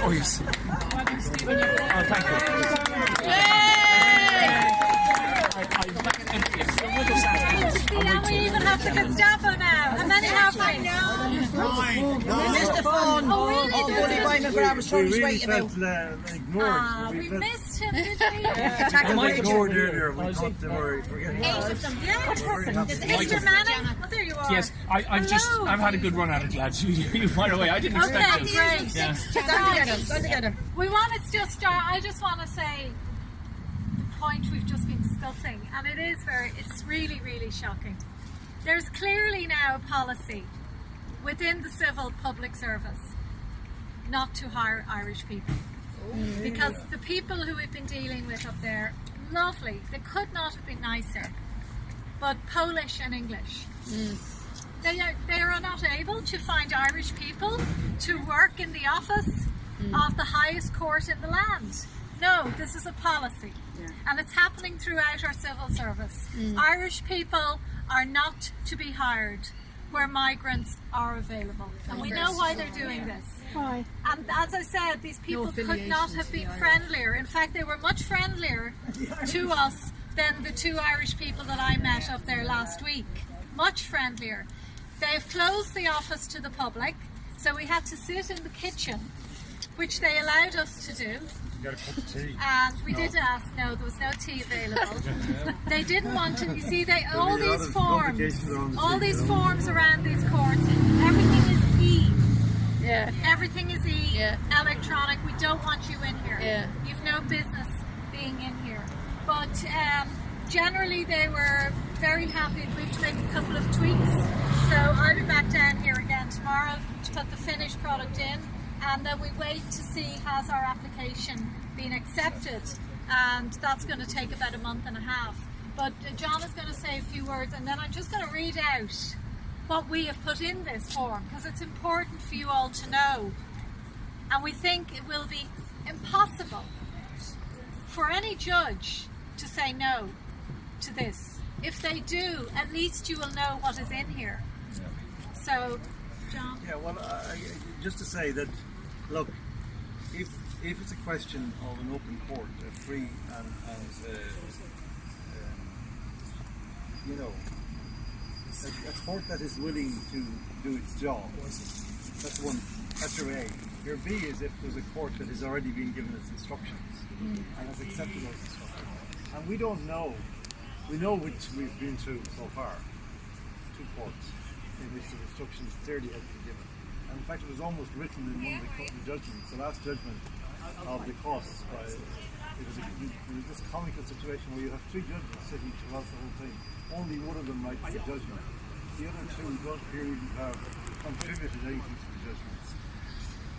Oh, yes. Oh, thank you. And we even have the Gestapo now. How many have we? We missed the phone. Oh, really? Buddy Wayne McGrath was trying his weight about. We missed him, did we? I ignored earlier. We thought they were forgetting. 8 of them. Yeah. Is Mr. Manning? Oh, there you are. Yes, I've had a good run at it, lads. You by the way, I didn't expect it. Great. Yeah. Go together. We want to just start. I just want to say the point we've just been discussing, and it's really, really shocking. There's clearly now a policy within the civil public service not to hire Irish people. Because the people who we've been dealing with up there, lovely, they could not have been nicer, but Polish and English. They are not able to find Irish people to work in the office of the highest court in the land. No, this is a policy, and it's happening throughout our civil service. Irish people are not to be hired where migrants are available, and we know why they're doing this. Why? And as I said, these people could not have been friendlier. In fact, they were much friendlier to us than the 2 Irish people that I met up there last week. Much friendlier. They've closed the office to the public, so we had to sit in the kitchen, which they allowed us to do. Got a cup of tea. And we did ask, no, there was no tea available. They didn't want to, you see, all these forms around these courts, everything is E. Yeah. Everything is E, Yeah. electronic. We don't want you in here. Yeah. You've no business being in here. But generally they were very happy. We've made a couple of tweaks. So I'll be back down here again tomorrow to put the finished product in. And then we wait to see has our application been accepted, and that's going to take about a month and a half. But John is going to say a few words, and then I'm just going to read out what we have put in this form, because it's important for you all to know. And we think it will be impossible for any judge to say no to this. If they do, at least you will know what is in here. So, John? Yeah, well, just to say that, look, if it's a question of an open court, a free and you know, a court that is willing to do its job, that's one. That's your A. Your B is if there's a court that has already been given its instructions and has accepted those instructions. And we don't know. We know which we've been through so far. 2 courts in which the instructions clearly have been given. And in fact, it was almost written in one of the judgments, the last judgment of the costs. It was this comical situation where you have 3 judges sitting throughout the whole thing. Only one of them writes the judgment. The other 2 don't appear to have contributed anything to the judgments.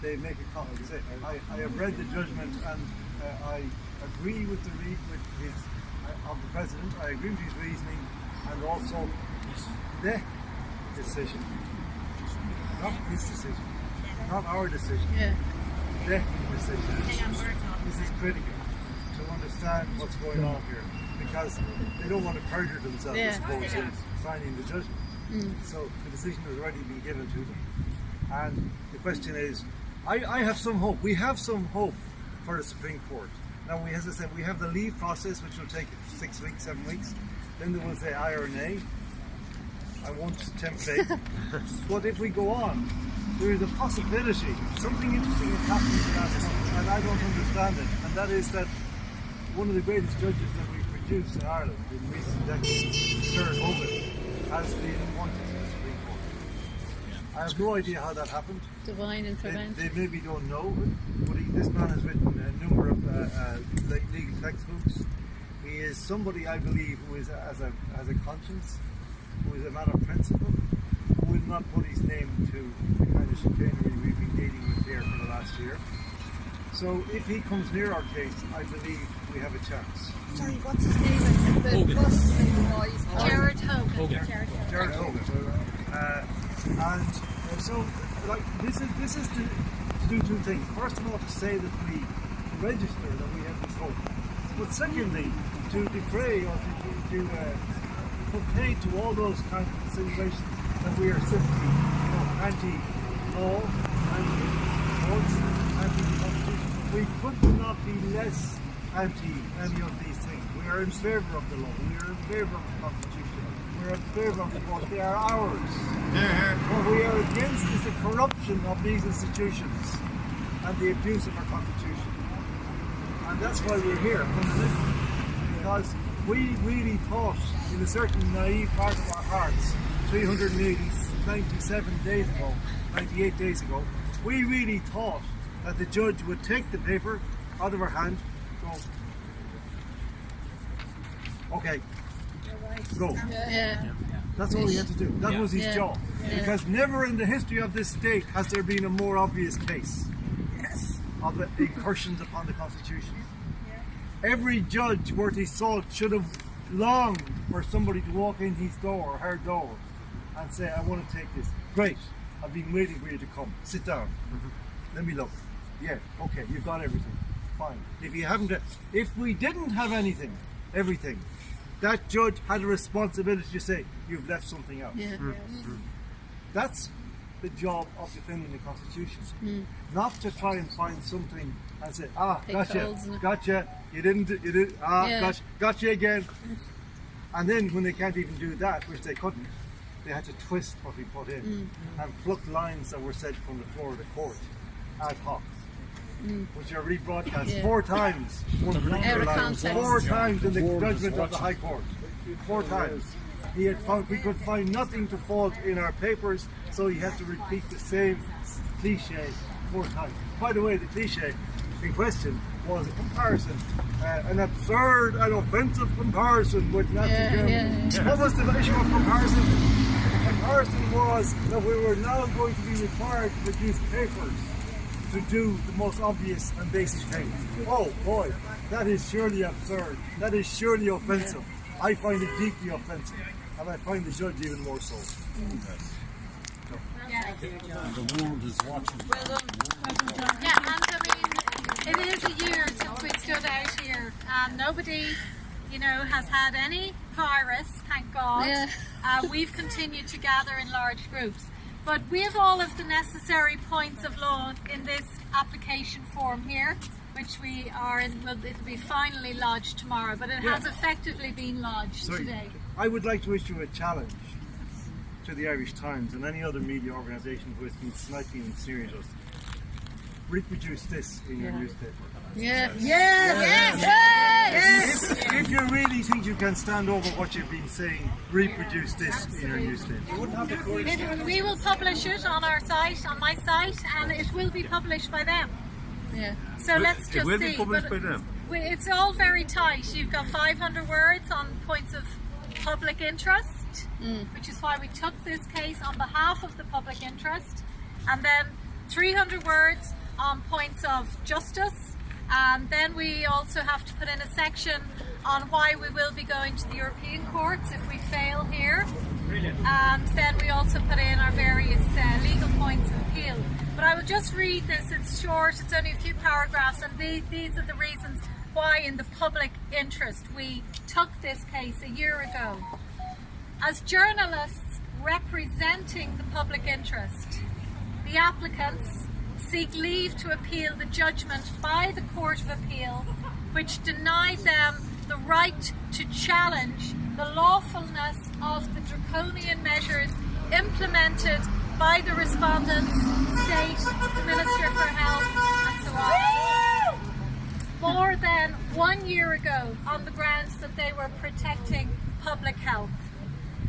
They make a comment. Say, I have read the judgment and I agree with his of the president. I agree with his reasoning and also the decision, not his decision, not our decision. The decision. This is critical to understand what's going on here, because they don't want to perjure themselves, I suppose, in signing the judgment. So the decision has already been given to them, and the question is, I have some hope. We have some hope for the Supreme Court. Now, as I said, we have the leave process, which will take 6 weeks, 7 weeks. Then there was the aye or nay. I won't tempt fate. But if we go on, there is a possibility. Something interesting has happened in the last month, and I don't understand it. And that is that one of the greatest judges that we've produced in Ireland in recent decades, Sir Hogan, has been appointed to the Supreme Court. I have no idea how that happened. Divine intervention. They maybe don't know, but this man has written a number of legal textbooks. He is somebody, I believe, who is has a conscience, who is a man of principle, who will not put his name to the kind of chicanery we've been dealing with here for the last year. So if he comes near our case, I believe we have a chance. Sorry, what's his name? Jared Hogan. Jared Hogan. And so, like, this is to do 2 things. First of all, to say that we register that we have this hope. But secondly, to defray or to put paid to all those kinds of insinuations that we are simply, anti-law, anti-courts, anti- be less anti any of these things. We are in favour of the law. We are in favour of the Constitution. We are in favour of the court. They are ours. What we are against is the corruption of these institutions and the abuse of our Constitution. And that's why we're here, fundamentally. Because we really thought, in a certain naive part of our hearts, 397 days ago, 98 days ago, we really thought that the judge would take the paper out of her hand, go, okay, go. Yeah. That's all he had to do. That was his job. Because never in the history of this state has there been a more obvious case of incursions upon the Constitution. Every judge worth his salt should have longed for somebody to walk in his door or her door and say, I want to take this. Great, I've been waiting for you to come. Sit down. Let me look. Yeah, okay, you've got everything. Fine. If we didn't have everything, that judge had a responsibility to say, you've left something out. Yeah. That's the job of defending the Constitution. Not to try and find something and say, gotcha, you did, gotcha again. And then when they can't even do that, which they couldn't, they had to twist what we put in and pluck lines that were said from the floor of the court ad hoc, which are rebroadcast 4 times. Out of context. 4 times in the judgment of the High Court. 4 times. We could find nothing to fault in our papers, so he had to repeat the same cliche 4 times. By the way, the cliche in question was a comparison, an absurd and offensive comparison with Nazi Germany. What was the issue of comparison? The comparison was that we were now going to be required to produce papers to do the most obvious and basic things. Oh boy, that is surely absurd. That is surely offensive. I find it deeply offensive, and I find the judge even more so. The world is watching. Yeah, and I mean, it is a year since we stood out here, and nobody, has had any virus, thank God. Yeah. We've continued to gather in large groups. But we have all of the necessary points of law in this application form here, which we are in, it'll be finally lodged tomorrow, but it has effectively been lodged today. I would like to issue a challenge to the Irish Times and any other media organisation who has been slightly insinuous. Reproduce this in your newspaper. If you really think you can stand over what you've been saying, reproduce this in your newspaper. You wouldn't have the courage. We will publish it on our site, on my site, and it will be published by them. Yeah. So let's just see. It will be published by them. It's all very tight. You've got 500 words on points of public interest, which is why we took this case on behalf of the public interest, and then 300 words on points of justice. And then we also have to put in a section on why we will be going to the European courts if we fail here. And then we also put in our various legal points of appeal. But I will just read this, it's short, it's only a few paragraphs, and these are the reasons why in the public interest we took this case a year ago. As journalists representing the public interest, the applicants seek leave to appeal the judgment by the Court of Appeal, which denied them the right to challenge the lawfulness of the draconian measures implemented by the respondents, state, the Minister for Health, and so on, more than 1 year ago on the grounds that they were protecting public health.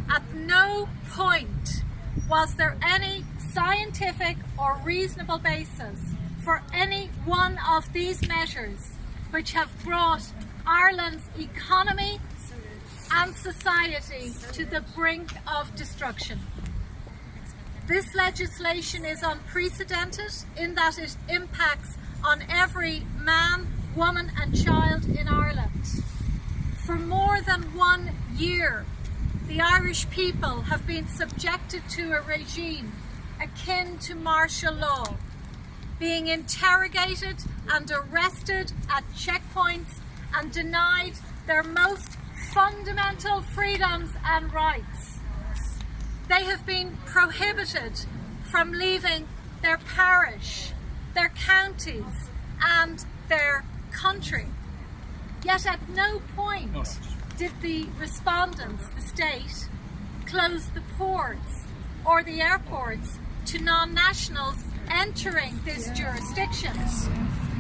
At no point was there any scientific or reasonable basis for any one of these measures which have brought Ireland's economy and society to the brink of destruction. This legislation is unprecedented in that it impacts on every man, woman and child in Ireland. For more than 1 year, the Irish people have been subjected to a regime akin to martial law, being interrogated and arrested at checkpoints and denied their most fundamental freedoms and rights. They have been prohibited from leaving their parish, their counties and their country. Yet at no point did the respondents, the state, close the ports or the airports to non-nationals entering this jurisdiction.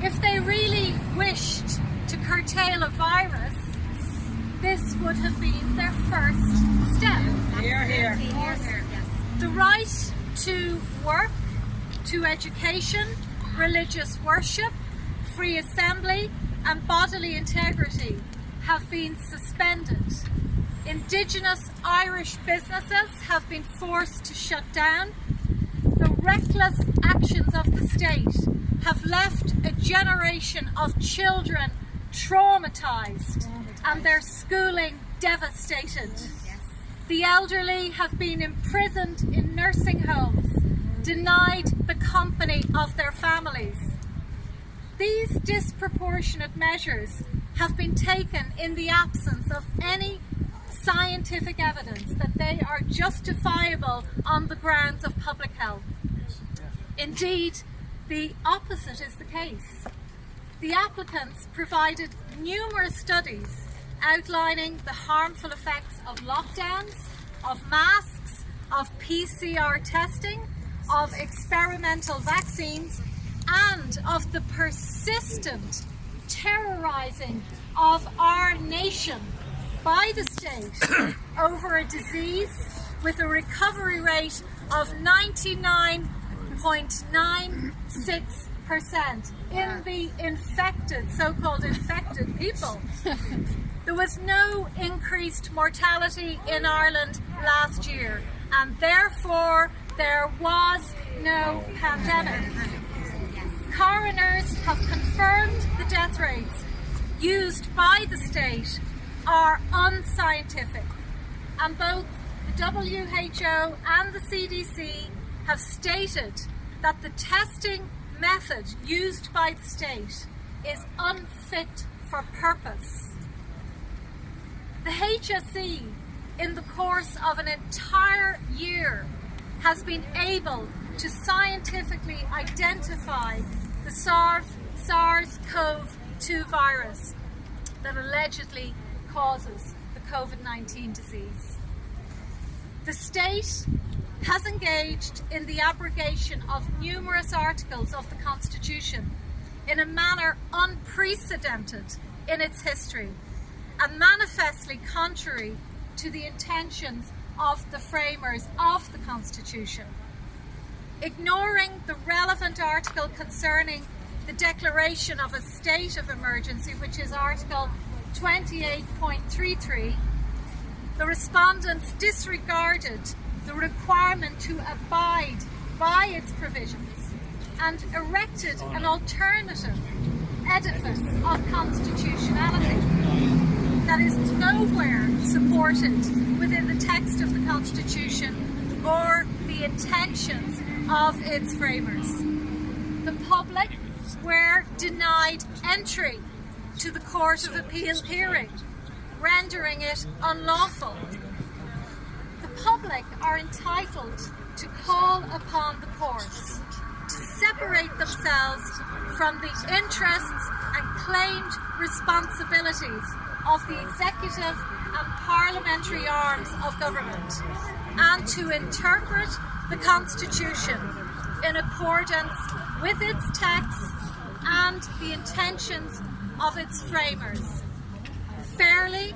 If they really wished to curtail a virus, this would have been their first step. Here. The right to work, to education, religious worship, free assembly and bodily integrity have been suspended. Indigenous Irish businesses have been forced to shut down. The reckless actions of the state have left a generation of children traumatised and their schooling devastated. The elderly have been imprisoned in nursing homes, denied the company of their families. These disproportionate measures have been taken in the absence of any scientific evidence that they are justifiable on the grounds of public health. Indeed, the opposite is the case. The applicants provided numerous studies outlining the harmful effects of lockdowns, of masks, of PCR testing, of experimental vaccines, and of the persistent terrorising of our nation by the state over a disease with a recovery rate of 99.96% in the infected, so-called infected people. There was no increased mortality in Ireland last year, and therefore there was no pandemic. Coroners have confirmed the death rates used by the state are unscientific, and both the WHO and the CDC have stated that the testing method used by the state is unfit for purpose. The HSE, in the course of an entire year, has been able to scientifically identify the SARS-CoV-2 virus that allegedly causes the COVID-19 disease. The state has engaged in the abrogation of numerous articles of the Constitution in a manner unprecedented in its history and manifestly contrary to the intentions of the framers of the Constitution. Ignoring the relevant article concerning the declaration of a state of emergency, which is Article 28.33, the respondents disregarded the requirement to abide by its provisions and erected an alternative edifice of constitutionality that is nowhere supported within the text of the Constitution or the intentions of its framers. The public were denied entry to the Court of Appeal hearing, rendering it unlawful. The public are entitled to call upon the courts to separate themselves from the interests and claimed responsibilities of the executive and parliamentary arms of government, and to interpret the Constitution in accordance with its text and the intentions of its framers, fairly,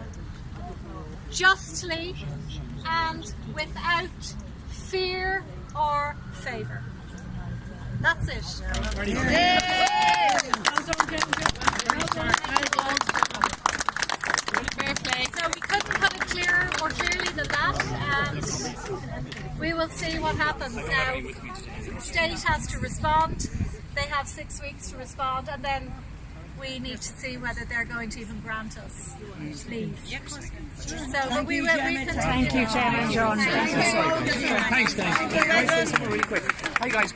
justly, and without fear or favour. That's it. So we couldn't put it clearer or clearly than that, and we will see what happens now. The state has to respond. They have 6 weeks to respond, and then we need to see whether they're going to even grant us leave. So but we will continue. Thank you, Gemma and John. Thanks, guys. Really quick. Hey, guys.